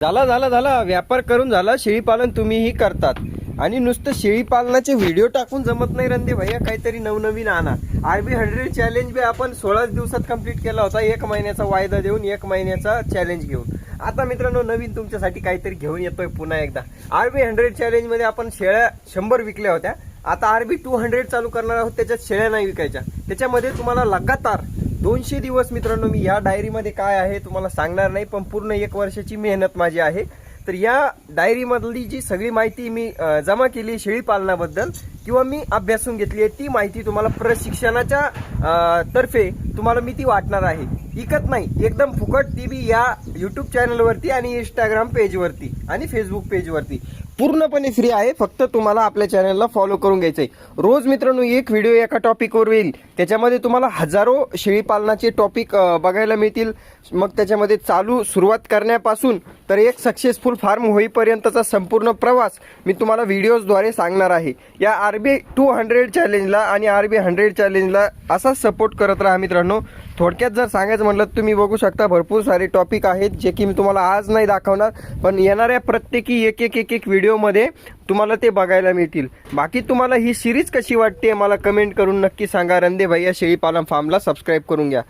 झाला व्यापार करून झाला, शेळीपालन तुम्हीही करतात आणि नुसतं शेळीपालनाचे व्हिडिओ टाकून जमत नाही रंदे भैया, काहीतरी नवनवीन आणा. RB100 चॅलेंज बी आपण 16 दिवसात कंप्लीट केला होता, 1 महिन्याचा वायदा देऊन 1 महिन्याचा चॅलेंज घेऊन. आता मित्रांनो नवीन तुमच्यासाठी काहीतरी घेऊन येतोय पुन्हा एकदा. RB100 चॅलेंज मध्ये आपण शेळ्या 100 विकल्या होत्या, आता RB200 चालू करणार आहोत. त्याच्यात शेळ्या नाही विकायच्या, त्याच्यामध्ये तुम्हाला लगातार 200 दिवस मित्रांनो मी या डायरीमध्ये काय आहे तुम्हाला सांगणार नाही, पण पूर्ण 1 वर्षाची मेहनत माझी आहे. तर या डायरीमधली जी सगळी माहिती मी जमा केली शेळीपालनाबद्दल किंवा मी अभ्यासून घेतली आहे, ती माहिती तुम्हाला प्रशिक्षणाच्या तर्फे तुम्हाला मी ती वाटणार आहे. विकत नाही, एकदम फुकट, ती बी या यूट्यूब चॅनलवरती आणि इंस्टाग्राम पेजवरती आणि फेसबुक पेजवरती पूर्णपणे फ्री आहे. फक्त तुम्हाला आपल्या चॅनलला फॉलो करून घ्यायचंय. रोज मित्रांनो एक व्हिडिओ एका टॉपिकवर येईल, त्याच्यामध्ये तुम्हाला हजारो शेळीपालनाचे टॉपिक बघायला मिळतील. मग त्याच्यामध्ये सुरुवात करण्यापासून तर एक सक्सेसफुल फार्म होईपर्यंतचा संपूर्ण प्रवास मी तुम्हाला व्हिडिओजद्वारे सांगणार आहे. या RB200 चॅलेंजला आणि RB100 चॅलेंजला असाच सपोर्ट करत राहा मित्रांनो. थोडक्यात जर सांगायचं म्हटलं तुम्ही बघू शकता भरपूर सारे टॉपिक आहेत जे की मी तुम्हाला आज नाही दाखवणार, पण येणाऱ्या प्रत्येकी एक व्हिडिओमध्ये तुम्हाला ते बघायला मिळतील. बाकी तुम्हाला ही सिरीज कशी वाटते मला कमेंट करून नक्की सांगा. रंदे भैया शेळीपालन फार्मला सबस्क्राईब करून घ्या.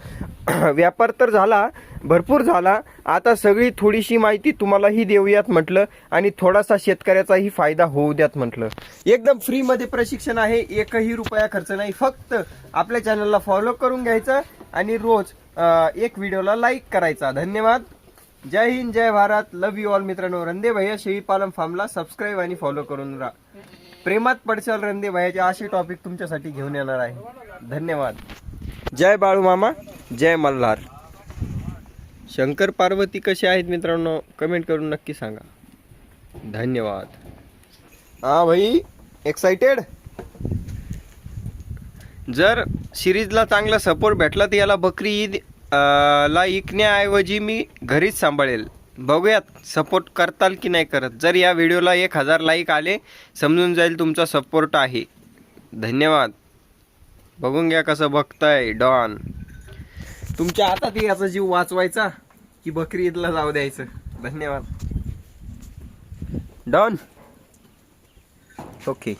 व्यापार तर झाला, भरपूर झाला, आता सगळी थोडीशी माहिती तुम्हालाही देऊयात म्हटलं आणि थोडासा शेतकऱ्याचाही फायदा होऊ द्यात म्हटलं. एकदम फ्रीमध्ये प्रशिक्षण आहे, 1ही रुपया खर्च नाही. फक्त आपल्या चॅनलला फॉलो करून घ्यायचं आणि रोज एक व्हिडिओला लाईक करायचा. धन्यवाद. जय हिंद, जय भारत, लव यू ऑल मित्रांनो. रंदे भैया शेळीपालन फार्मला सबस्क्राईब आणि फॉलो करून राहा. प्रेमात पडशाल रंदे भैयाचे असे टॉपिक तुमच्यासाठी घेऊन येणार आहे. धन्यवाद. जय बाळू मामा, जय मल्हार. शंकर पार्वती कसे आहेत मित्रांनो कमेंट करून नक्की सांगा. धन्यवाद. हा भाई एक्साइटेड. जर सिरीजला चांगला सपोर्ट भेटला तर याला बकरी ईद ला इकण्याऐवजी मी घरीच सांभाळेल. बघूयात सपोर्ट करताल की नाही करत. जर या व्हिडिओला 1000 लाईक आले समजून जाईल तुमचा सपोर्ट आहे. धन्यवाद. बघून घ्या कसं बघताय डॉन. तुमच्या हातात याचा जीव वाचवायचा की बकरी ईदला जाऊ द्यायचं. धन्यवाद डॉन. ओके.